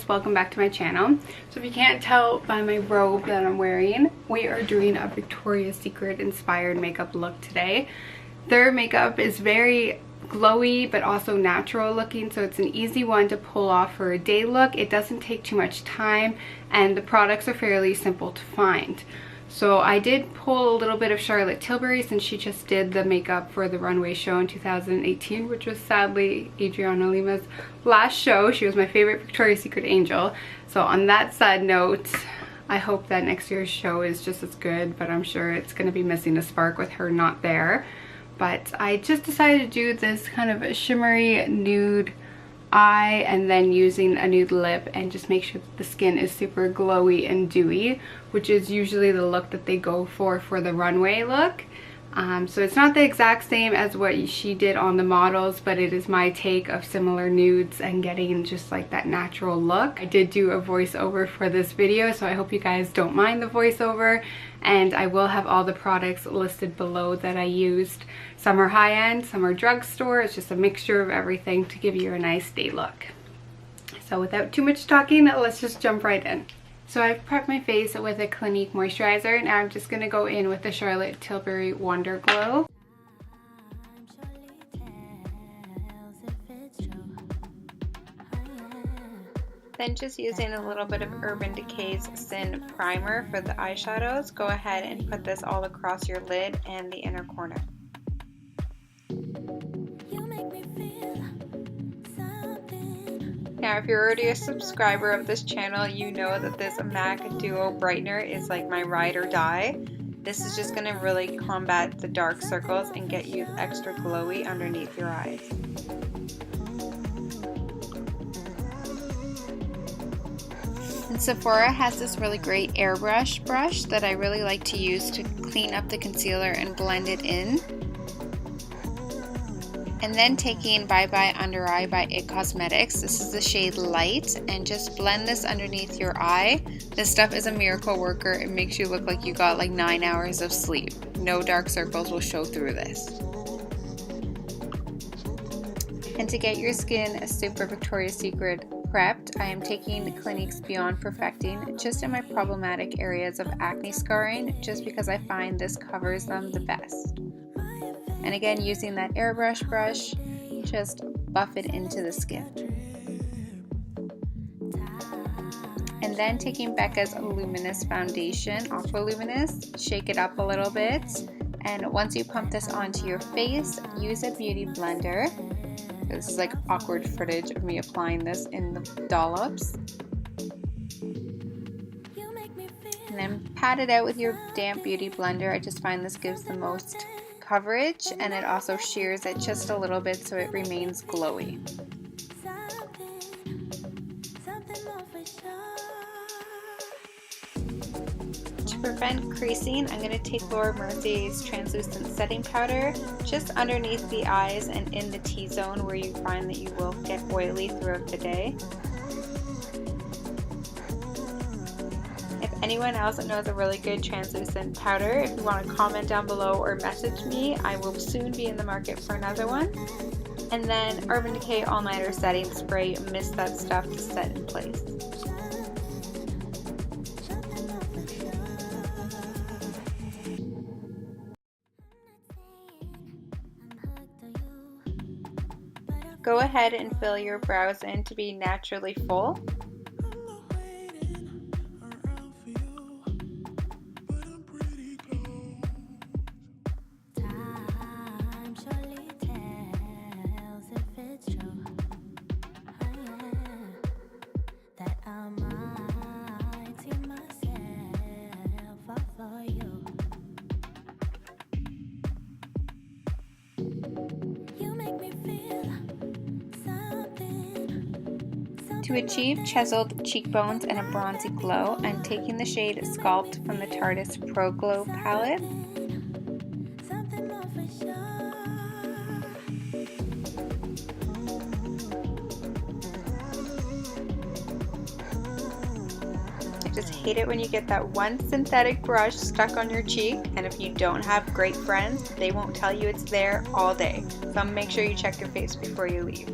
girls, welcome back to my channel. So if you can't tell by my robe that I'm wearing, we are doing a Victoria's Secret inspired makeup look today. Their makeup is very glowy but also natural looking, so it's an easy one to pull off for a day look. It doesn't take too much time and the products are fairly simple to find. So I did pull a little bit of Charolette Tilbury since she just did the makeup for the Runway show in 2018, which was sadly Adriana Lima's last show. She was my favorite Victoria's Secret angel. So on that sad note, I hope that next year's show is just as good, but I'm sure it's going to be missing a spark with her not there. But I just decided to do this kind of a shimmery nude eye and then using a nude lip and just make sure that the skin is super glowy and dewy, which is usually the look that they go for the Runway look. So it's not the exact same as what she did on the models, but it is my take of similar nudes and getting just like that natural look. I did do a voiceover for this video, so I hope you guys don't mind the voiceover, and I will have all the products listed below that I used. Some are high-end, some are drugstore. It's just a mixture of everything to give you a nice day look. So without too much talking, let's just jump right in. So I've prepped my face with a Clinique moisturizer. Now I'm just going to go in with the Charolette Tilbury Wonder Glow. Then just using a little bit of Urban Decay's Sin Primer for the eyeshadows, go ahead and put this all across your lid and the inner corner. Now, if you're already a subscriber of this channel, you know that this MAC Duo Brightner is like my ride or die. This is just going to really combat the dark circles and get you extra glowy underneath your eyes. And Sephora has this really great airbrush brush that I really like to use to clean up the concealer and blend it in. And then taking Bye Bye Under Eye by IT Cosmetics, this is the shade Light, and just blend this underneath your eye. This stuff is a miracle worker. It makes you look like you got like 9 hours of sleep. No dark circles will show through this. And to get your skin super Victoria's Secret prepped, I am taking the Clinique's Beyond Perfecting just in my problematic areas of acne scarring, just because I find this covers them the best. And again, using that airbrush brush, just buff it into the skin. And then taking Becca's Luminous foundation, Aqua Luminous, shake it up a little bit. And once you pump this onto your face, use a beauty blender. This is like awkward footage of me applying this in the dollops. And then pat it out with your damp beauty blender. I just find this gives the most coverage, and it also shears it just a little bit so it remains glowy. To prevent creasing, I'm going to take Mercier's Translucent Setting Powder just underneath the eyes and in the T-zone where you find that you will get oily throughout the day. Anyone else that knows a really good translucent powder, if you want to comment down below or message me, I will soon be in the market for another one. And then Urban Decay All Nighter Setting Spray, mist that stuff to set in place. Go ahead and fill your brows in to be naturally full. To achieve chiseled cheekbones and a bronzy glow, I'm taking the shade Sculpt from the Tarte Pro Glow palette. I just hate it when you get that one synthetic brush stuck on your cheek, and if you don't have great friends, they won't tell you it's there all day. So make sure you check your face before you leave.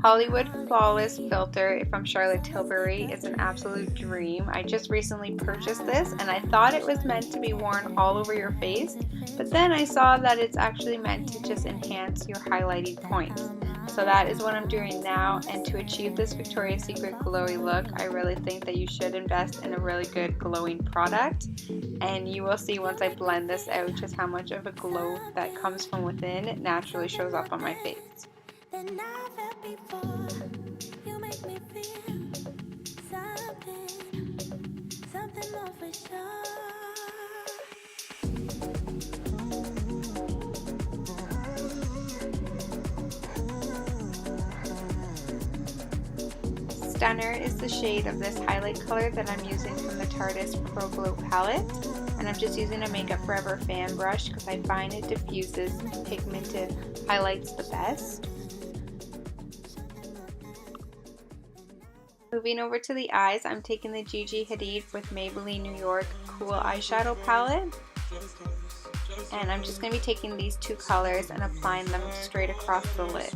Hollywood Flawless Filter from Charlotte Tilbury is an absolute dream. I just recently purchased this and I thought it was meant to be worn all over your face, but then I saw that it's actually meant to just enhance your highlighting points. So that is what I'm doing now, and to achieve this Victoria's Secret glowy look, I really think that you should invest in a really good glowing product, and you will see once I blend this out just how much of a glow that comes from within naturally shows up on my face. Stunner is the shade of this highlight color that I'm using from the Tarte Pro Glow palette, and I'm just using a Makeup Forever fan brush because I find it diffuses pigmented highlights the best. Moving over to the eyes, I'm taking the Gigi Hadid with Maybelline New York Cool Eyeshadow Palette, and I'm just going to be taking these two colors and applying them straight across the lid.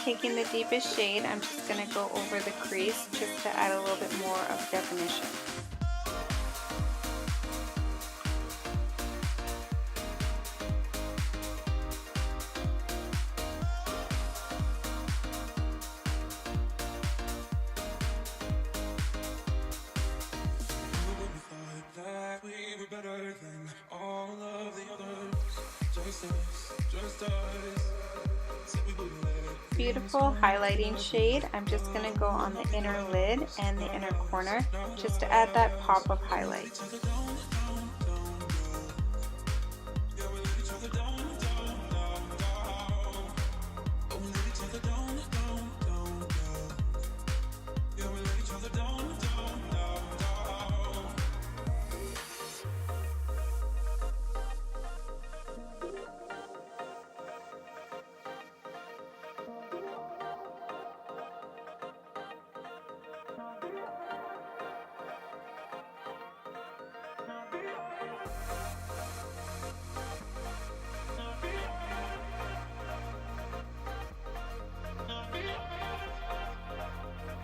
Taking the deepest shade, I'm just going to go over the crease just to add a little bit more of definition. Beautiful highlighting shade. I'm just going to go on the inner lid and the inner corner just to add that pop of highlight.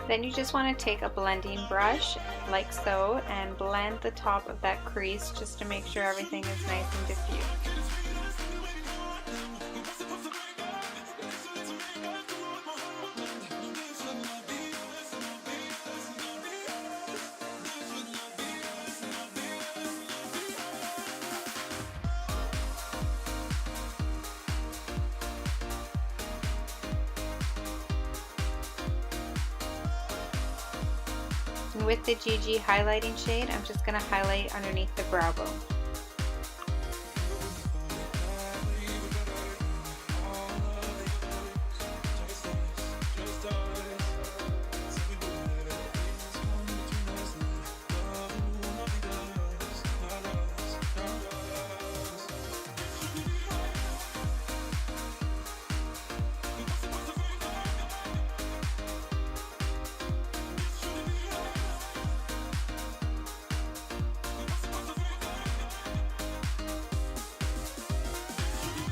Then you just want to take a blending brush like so and blend the top of that crease just to make sure everything is nice and diffused. And with the Gigi highlighting shade, I'm just going to highlight underneath the brow bone.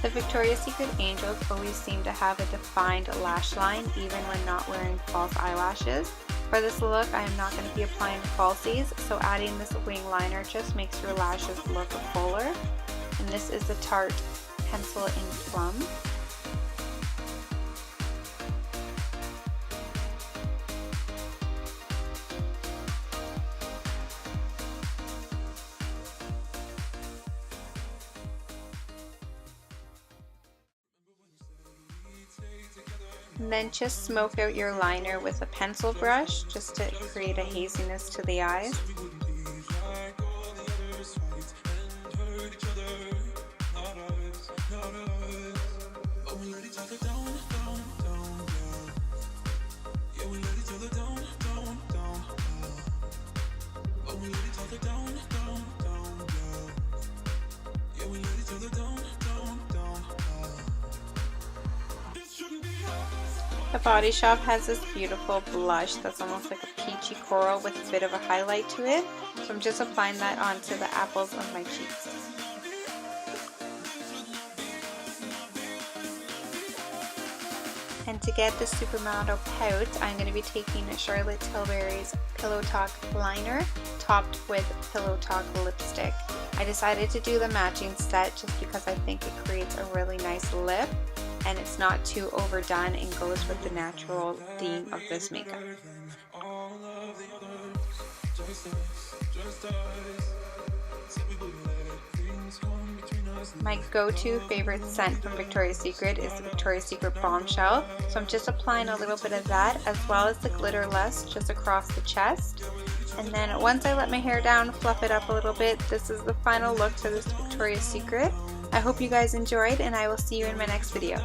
The Victoria's Secret Angels always seem to have a defined lash line even when not wearing false eyelashes. For this look, I am not going to be applying falsies, so adding this wing liner just makes your lashes look fuller. And this is the Tarte Pencil in Plum. And then just smoke out your liner with a pencil brush just to create a haziness to the eyes. The Body Shop has this beautiful blush that's almost like a peachy coral with a bit of a highlight to it. So I'm just applying that onto the apples of my cheeks. And to get the Supermodel pout, I'm going to be taking Charolette Tilbury's Pillow Talk liner topped with Pillow Talk lipstick. I decided to do the matching set just because I think it creates a really nice lip and it's not too overdone and goes with the natural theme of this makeup. My go-to favorite scent from Victoria's Secret is the Victoria's Secret Bombshell, so I'm just applying a little bit of that as well as the Glitter Lust just across the chest. And then once I let my hair down, fluff it up a little bit, this is the final look for this Victoria's Secret. I hope you guys enjoyed and I will see you in my next video.